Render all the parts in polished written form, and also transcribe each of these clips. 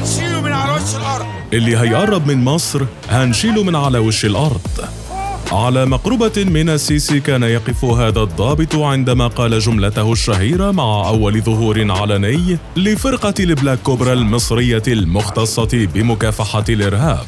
هنشيله من على وش الأرض. اللي هيقرب من مصر هنشيله من على وش الأرض. على مقربة من السيسي كان يقف هذا الضابط عندما قال جملته الشهيرة مع أول ظهور علني لفرقة البلاك كوبرا المصرية المختصة بمكافحة الإرهاب.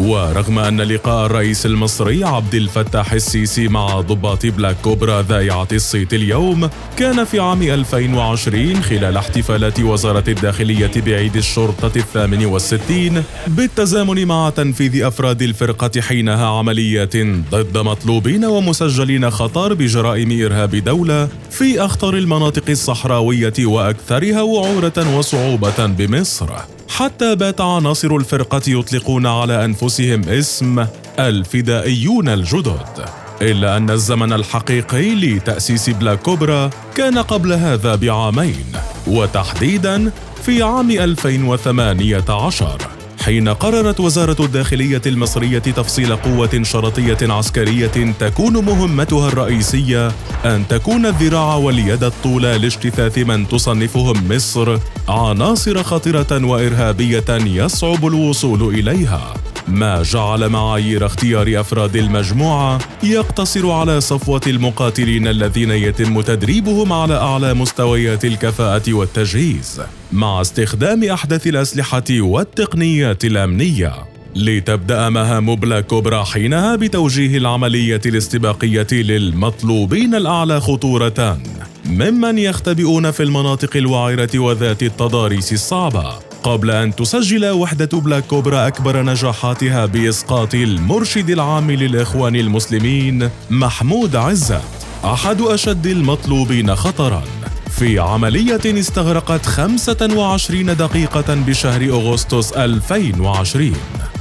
ورغم أن لقاء الرئيس المصري عبد الفتاح السيسي مع ضباط بلاك كوبرا ذائعة الصيت اليوم كان في عام 2020 خلال احتفالات وزارة الداخلية بعيد الشرطة 68 بالتزامن مع تنفيذ أفراد الفرقة حينها عمليات ضد مطلوبين ومسجلين خطر بجرائم إرهاب دولة في أخطر المناطق الصحراوية وأكثرها وعورة وصعوبة بمصر، حتى بات عناصر الفرقة يطلقون على أنفسهم اسم الفدائيون الجدد. إلا أن الزمن الحقيقي لتأسيس بلاك كوبرا كان قبل هذا بعامين، وتحديداً في عام 2018 حين قررت وزارة الداخلية المصرية تفصيل قوة شرطية عسكرية تكون مهمتها الرئيسية أن تكون الذراع واليد الطولى لاجتثاث من تصنفهم مصر عناصر خطرة وإرهابية يصعب الوصول إليها، ما جعل معايير اختيار أفراد المجموعة يقتصر على صفوة المقاتلين الذين يتم تدريبهم على أعلى مستويات الكفاءة والتجهيز مع استخدام أحدث الأسلحة والتقنيات الأمنية. لتبدأ مهام بلاك كوبرا حينها بتوجيه العملية الاستباقية للمطلوبين الأعلى خطورة ممن يختبئون في المناطق الوعرة وذات التضاريس الصعبة، قبل أن تسجل وحدة بلاك كوبرا أكبر نجاحاتها بإسقاط المرشد العام للإخوان المسلمين محمود عزت، أحد أشد المطلوبين خطراً، في عملية استغرقت 25 دقيقة بشهر أغسطس 2020،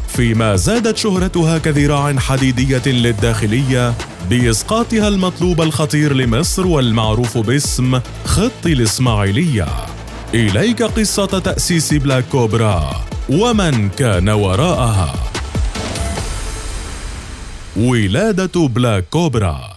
فيما زادت شهرتها كذراع حديدية للداخلية بإسقاطها المطلوب الخطير لمصر والمعروف باسم خط الإسماعيلية. إليك قصة تأسيس بلاك كوبرا ومن كان وراءها. ولادة بلاك كوبرا.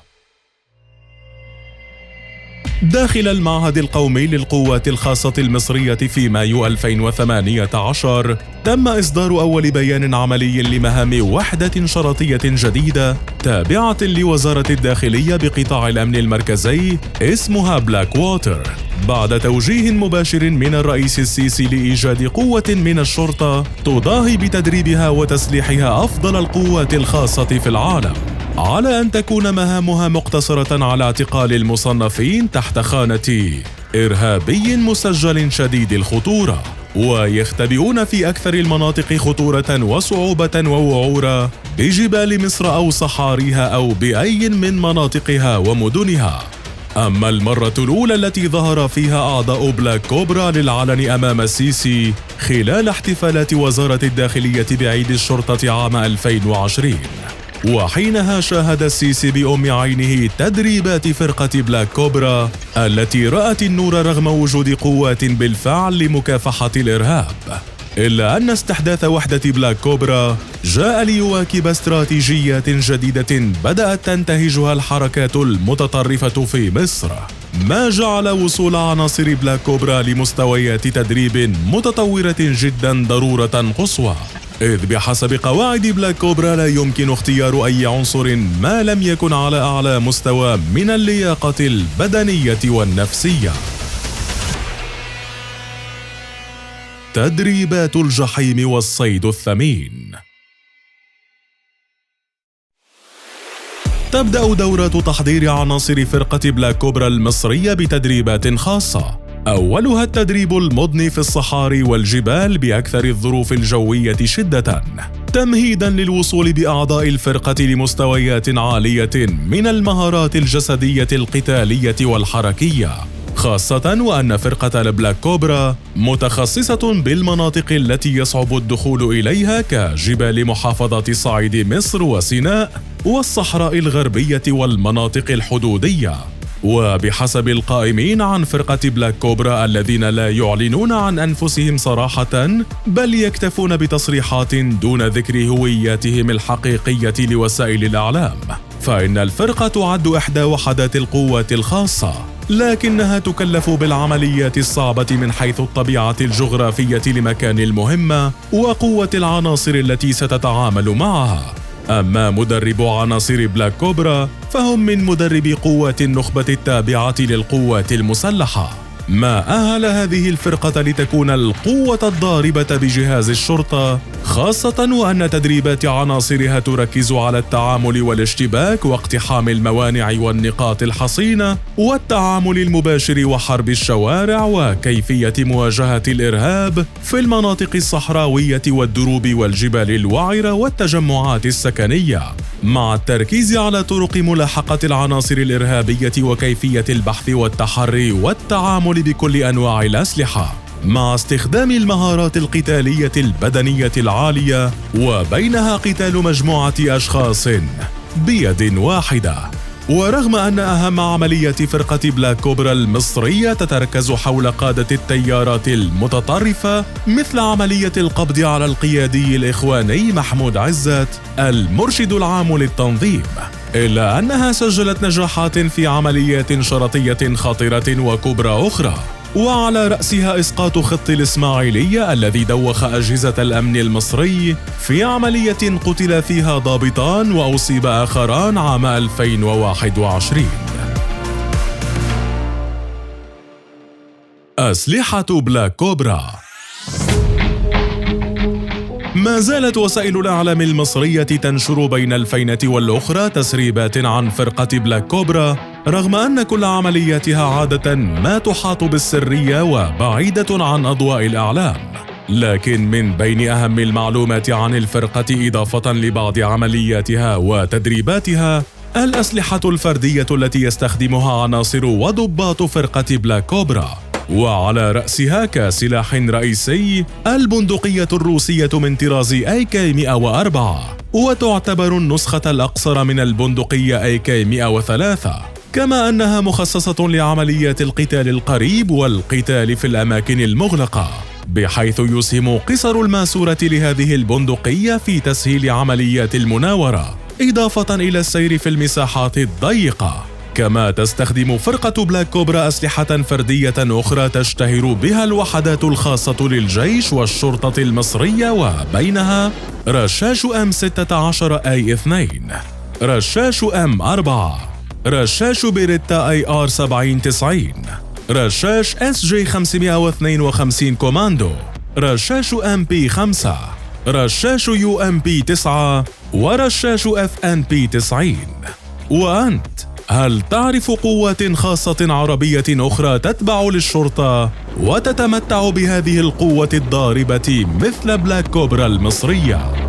داخل المعهد القومي للقوات الخاصة المصرية في مايو 2018 تم إصدار أول بيان عملي لمهام وحدة شرطية جديدة تابعة لوزارة الداخلية بقطاع الأمن المركزي اسمها بلاك ووتر، بعد توجيه مباشر من الرئيس السيسي لإيجاد قوة من الشرطة تضاهي بتدريبها وتسليحها أفضل القوات الخاصة في العالم، على أن تكون مهامها مقتصرة على اعتقال المصنفين تحت خانة إرهابي مسجل شديد الخطورة، ويختبئون في أكثر المناطق خطورة وصعوبة ووعورة بجبال مصر أو صحاريها أو بأي من مناطقها ومدنها. أما المرة الأولى التي ظهر فيها أعضاء بلاك كوبرا للعلن أمام السيسي خلال احتفالات وزارة الداخلية بعيد الشرطة عام 2020، وحينها شاهد السيسي بأم عينه تدريبات فرقة بلاك كوبرا التي رأت النور رغم وجود قوات بالفعل لمكافحة الإرهاب. إلا أن استحداث وحدة بلاك كوبرا جاء ليواكب استراتيجيات جديدة بدأت تنتهجها الحركات المتطرفة في مصر، ما جعل وصول عناصر بلاك كوبرا لمستويات تدريب متطورة جدا ضرورة قصوى، إذ بحسب قواعد بلاك كوبرا لا يمكن اختيار أي عنصر ما لم يكن على أعلى مستوى من اللياقة البدنية والنفسية. تدريبات الجحيم والصيد الثمين. تبدأ دورة تحضير عناصر فرقة بلاك كوبرا المصرية بتدريبات خاصة، أولها التدريب المضني في الصحاري والجبال بأكثر الظروف الجوية شدة، تمهيداً للوصول بأعضاء الفرقة لمستويات عالية من المهارات الجسدية القتالية والحركية، خاصة وأن فرقة البلاك كوبرا متخصصة بالمناطق التي يصعب الدخول إليها كجبال محافظة صعيد مصر وسيناء والصحراء الغربية والمناطق الحدودية. وبحسب القائمين عن فرقة بلاك كوبرا الذين لا يعلنون عن أنفسهم صراحة بل يكتفون بتصريحات دون ذكر هوياتهم الحقيقية لوسائل الإعلام، فإن الفرقة تعد إحدى وحدات القوات الخاصة لكنها تكلف بالعمليات الصعبة من حيث الطبيعة الجغرافية لمكان المهمة وقوة العناصر التي ستتعامل معها. أما مدرب عناصر بلاك كوبرا فهم من مدربي قوات النخبة التابعة للقوات المسلحة، ما أهل هذه الفرقة لتكون القوة الضاربة بجهاز الشرطة، خاصة وأن تدريبات عناصرها تركز على التعامل والاشتباك واقتحام الموانع والنقاط الحصينة والتعامل المباشر وحرب الشوارع وكيفية مواجهة الإرهاب في المناطق الصحراوية والدروب والجبال الوعرة والتجمعات السكنية، مع التركيز على طرق ملاحقة العناصر الإرهابية وكيفية البحث والتحري والتعامل بكل أنواع الأسلحة، مع استخدام المهارات القتالية البدنية العالية، وبينها قتال مجموعة أشخاص بيد واحدة. ورغم أن أهم عمليات فرقة بلاك كوبرا المصرية تتركز حول قادة التيارات المتطرفة مثل عملية القبض على القيادي الإخواني محمود عزت المرشد العام للتنظيم، إلا أنها سجلت نجاحات في عمليات شرطية خطيرة وكبرى أخرى، وعلى رأسها إسقاط خط الإسماعيلية الذي دوخ أجهزة الأمن المصري في عملية قتل فيها ضابطان وأصيب آخران عام 2021. أسلحة بلاك كوبرا. ما زالت وسائل الإعلام المصرية تنشر بين الفينة والأخرى تسريبات عن فرقة بلاك كوبرا، رغم أن كل عملياتها عادة ما تحاط بالسرية وبعيدة عن أضواء الإعلام. لكن من بين أهم المعلومات عن الفرقة إضافة لبعض عملياتها وتدريباتها الأسلحة الفردية التي يستخدمها عناصر وضباط فرقة بلاك كوبرا، وعلى رأسها كسلاح رئيسي البندقية الروسية من طراز AK-104، وتعتبر النسخة الأقصر من البندقية AK-103، كما أنها مخصصة لعمليات القتال القريب والقتال في الأماكن المغلقة، بحيث يسهم قصر الماسورة لهذه البندقية في تسهيل عمليات المناورة، إضافة إلى السير في المساحات الضيقة. كما تستخدم فرقة بلاك كوبرا أسلحة فردية أخرى تشتهر بها الوحدات الخاصة للجيش والشرطة المصرية، وبينها رشاش M16A2، رشاش M4، رشاش بيريتا AR-70-90، رشاش SG-552 كوماندو، رشاش MP5، رشاش UMP9، ورشاش FNP90. وأنت هل تعرف قوات خاصة عربية أخرى تتبع للشرطة وتتمتع بهذه القوة الضاربة مثل بلاك كوبرا المصرية؟